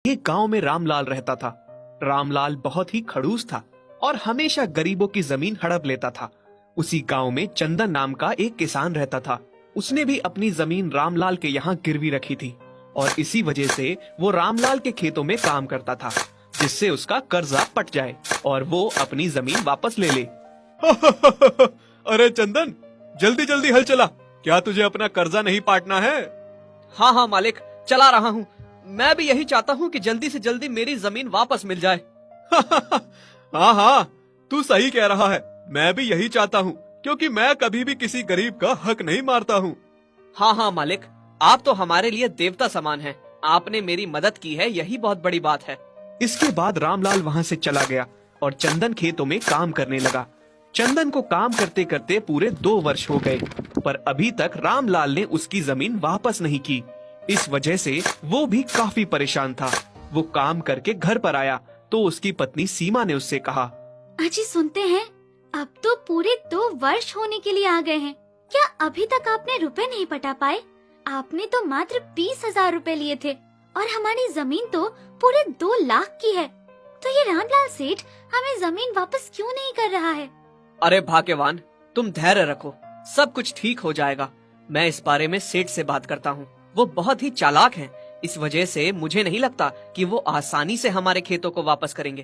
एक गांव में रामलाल रहता था। रामलाल बहुत ही खड़ूस था और हमेशा गरीबों की जमीन हड़प लेता था। उसी गांव में चंदन नाम का एक किसान रहता था। उसने भी अपनी जमीन रामलाल के यहाँ गिरवी रखी थी और इसी वजह से वो रामलाल के खेतों में काम करता था, जिससे उसका कर्जा पट जाए और वो अपनी जमीन वापस ले ले। अरे चंदन, जल्दी जल्दी हल चला। क्या तुझे अपना कर्जा नहीं पाटना है? हाँ हाँ मालिक, चला रहा हूँ। मैं भी यही चाहता हूँ कि जल्दी से जल्दी मेरी जमीन वापस मिल जाए। हाँ हाँ, तू सही कह रहा है। मैं भी यही चाहता हूँ, क्योंकि मैं कभी भी किसी गरीब का हक नहीं मारता हूँ। हाँ हाँ मालिक, आप तो हमारे लिए देवता समान हैं। आपने मेरी मदद की है, यही बहुत बड़ी बात है। इसके बाद रामलाल वहाँ से चला गया और चंदन खेतों में काम करने लगा। चंदन को काम करते करते पूरे 2 वर्ष हो गए, पर अभी तक रामलाल ने उसकी जमीन वापस नहीं की। इस वजह से वो भी काफी परेशान था। वो काम करके घर पर आया तो उसकी पत्नी सीमा ने उससे कहा, अजी सुनते हैं, अब तो पूरे 2 वर्ष होने के लिए आ गए हैं। क्या अभी तक आपने रुपए नहीं पटा पाए? आपने तो मात्र 20,000 रुपए लिए थे और हमारी जमीन तो पूरे 2 लाख की है। तो ये रामलाल सेठ हमें जमीन वापस क्यों नहीं कर रहा है? अरे भाग्यवान, तुम धैर्य रखो, सब कुछ ठीक हो जाएगा। मैं इस बारे में सेठ से बात करता हूँ। वो बहुत ही चालाक हैं। इस वजह से मुझे नहीं लगता कि वो आसानी से हमारे खेतों को वापस करेंगे।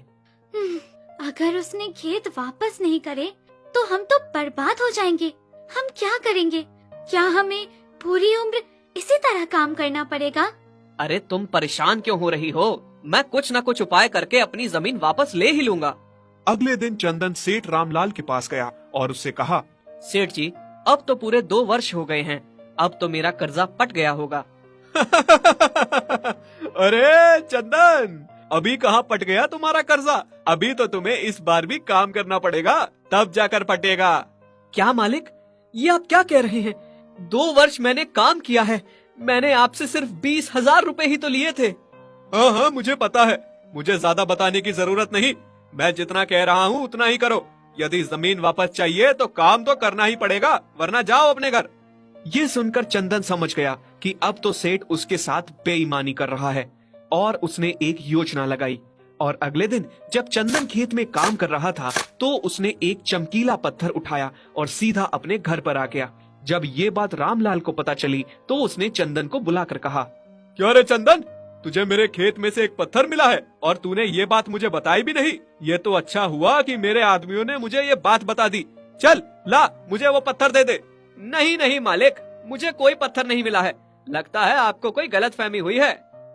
अगर उसने खेत वापस नहीं करे तो हम तो बर्बाद हो जाएंगे। हम क्या करेंगे? क्या हमें पूरी उम्र इसी तरह काम करना पड़ेगा? अरे तुम परेशान क्यों हो रही हो? मैं कुछ न कुछ उपाय करके अपनी जमीन वापस ले ही लूंगा। अगले दिन चंदन सेठ रामलाल के पास गया और उससे कहा, सेठ जी, अब तो पूरे 2 वर्ष हो गए हैं। अब तो मेरा कर्जा पट गया होगा। अरे चंदन, अभी कहाँ पट गया तुम्हारा कर्जा? अभी तो तुम्हें इस बार भी काम करना पड़ेगा, तब जाकर पटेगा। क्या मालिक, ये आप क्या कह रहे हैं? 2 वर्ष मैंने काम किया है। मैंने आपसे सिर्फ 20,000 रुपए ही तो लिए थे। हाँ हाँ, मुझे पता है। मुझे ज्यादा बताने की जरूरत नहीं। मैं जितना कह रहा हूँ उतना ही करो। यदि जमीन वापस चाहिए तो काम तो करना ही पड़ेगा, वरना जाओ अपने घर। ये सुनकर चंदन समझ गया कि अब तो सेठ उसके साथ बेईमानी कर रहा है और उसने एक योजना लगाई। और अगले दिन जब चंदन खेत में काम कर रहा था तो उसने एक चमकीला पत्थर उठाया और सीधा अपने घर पर आ गया। जब ये बात रामलाल को पता चली तो उसने चंदन को बुलाकर कहा, क्या रे चंदन, तुझे मेरे खेत में से एक पत्थर मिला है और तूने ये बात मुझे बताई भी नहीं। ये तो अच्छा हुआ कि मेरे आदमियों ने मुझे ये बात बता दी। चल ला, मुझे वो पत्थर दे दे। नहीं नहीं मालिक, मुझे कोई पत्थर नहीं मिला है। लगता है आपको कोई गलतफहमी हुई है।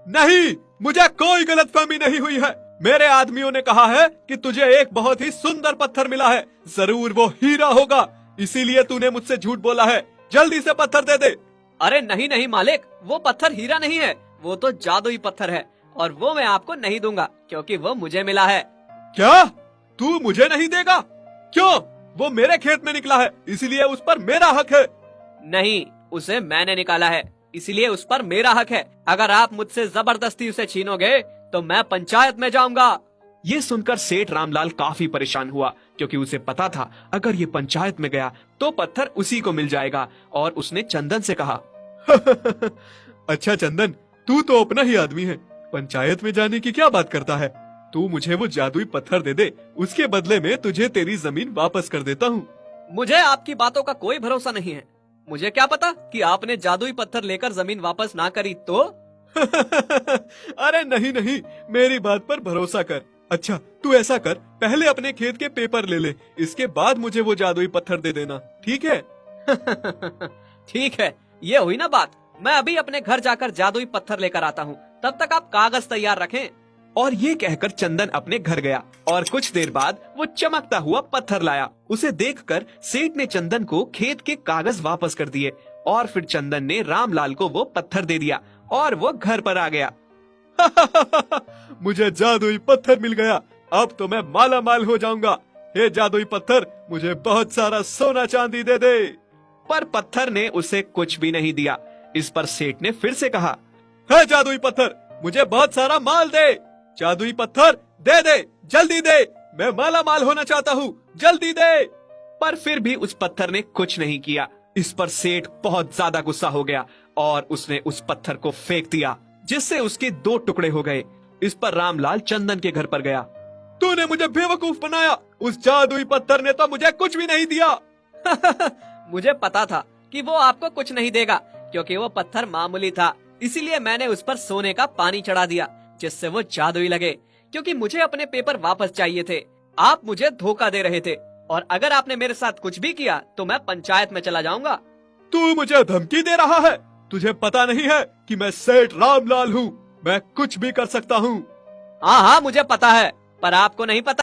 नहीं, मुझे कोई गलतफहमी नहीं हुई है। मेरे आदमियों ने कहा है कि तुझे एक बहुत ही सुंदर पत्थर मिला है। जरूर वो हीरा होगा, इसीलिए तूने मुझसे झूठ बोला है। जल्दी से पत्थर दे दे। अरे नहीं नहीं मालिक, वो पत्थर हीरा नहीं है, वो तो जादुई पत्थर है और वो मैं आपको नहीं दूंगा क्योंकि वो मुझे मिला है। क्या? तू मुझे नहीं देगा? क्यों? वो मेरे खेत में निकला है, इसलिए उस पर मेरा हक है। नहीं, उसे मैंने निकाला है, इसलिए उस पर मेरा हक है। अगर आप मुझसे जबरदस्ती उसे छीनोगे तो मैं पंचायत में जाऊंगा। ये सुनकर सेठ रामलाल काफी परेशान हुआ, क्योंकि उसे पता था अगर ये पंचायत में गया तो पत्थर उसी को मिल जाएगा। और उसने चंदन से कहा, अच्छा चंदन, तू तो अपना ही आदमी है, पंचायत में जाने की क्या बात करता है? तू मुझे वो जादुई पत्थर दे दे, उसके बदले में तुझे तेरी जमीन वापस कर देता हूँ। मुझे आपकी बातों का कोई भरोसा नहीं है। मुझे क्या पता कि आपने जादुई पत्थर लेकर जमीन वापस ना करी तो। अरे नहीं नहीं, मेरी बात पर भरोसा कर। अच्छा तू ऐसा कर, पहले अपने खेत के पेपर ले ले, इसके बाद मुझे वो जादुई पत्थर दे देना, ठीक है? ठीक है, ये हुई ना बात। मैं अभी अपने घर जाकर जादुई पत्थर लेकर आता हूँ, तब तक आप कागज तैयार रखें। और ये कहकर चंदन अपने घर गया और कुछ देर बाद वो चमकता हुआ पत्थर लाया। उसे देखकर सेठ ने चंदन को खेत के कागज वापस कर दिए और फिर चंदन ने रामलाल को वो पत्थर दे दिया और वो घर पर आ गया। मुझे जादुई पत्थर मिल गया, अब तो मैं माला माल हो जाऊंगा। हे जादुई पत्थर, मुझे बहुत सारा सोना चांदी दे दे। पर पत्थर ने उसे कुछ भी नहीं दिया। इस पर सेठ ने फिर से कहा, हे जादुई पत्थर, मुझे बहुत सारा माल दे। जादुई पत्थर दे दे, जल्दी दे, मैं माला माल होना चाहता हूँ, जल्दी दे। पर फिर भी उस पत्थर ने कुछ नहीं किया। इस पर सेठ बहुत ज्यादा गुस्सा हो गया और उसने उस पत्थर को फेंक दिया, जिससे उसके 2 टुकड़े हो गए इस पर रामलाल चंदन के घर पर गया। तूने मुझे बेवकूफ बनाया। उस जादुई पत्थर ने तो मुझे कुछ भी नहीं दिया। मुझे पता था कि वो आपको कुछ नहीं देगा, क्योंकि वो पत्थर मामूली था। इसीलिए मैंने उस पर सोने का पानी चढ़ा दिया, जिससे वो जादुई लगे। क्योंकि मुझे अपने पेपर वापस चाहिए थे। आप मुझे धोखा दे रहे थे, और अगर आपने मेरे साथ कुछ भी किया तो मैं पंचायत में चला जाऊंगा। तू मुझे धमकी दे रहा है? तुझे पता नहीं है कि मैं सेठ रामलाल हूँ। मैं कुछ भी कर सकता हूँ। हाँ हाँ, मुझे पता है, पर आपको नहीं पता।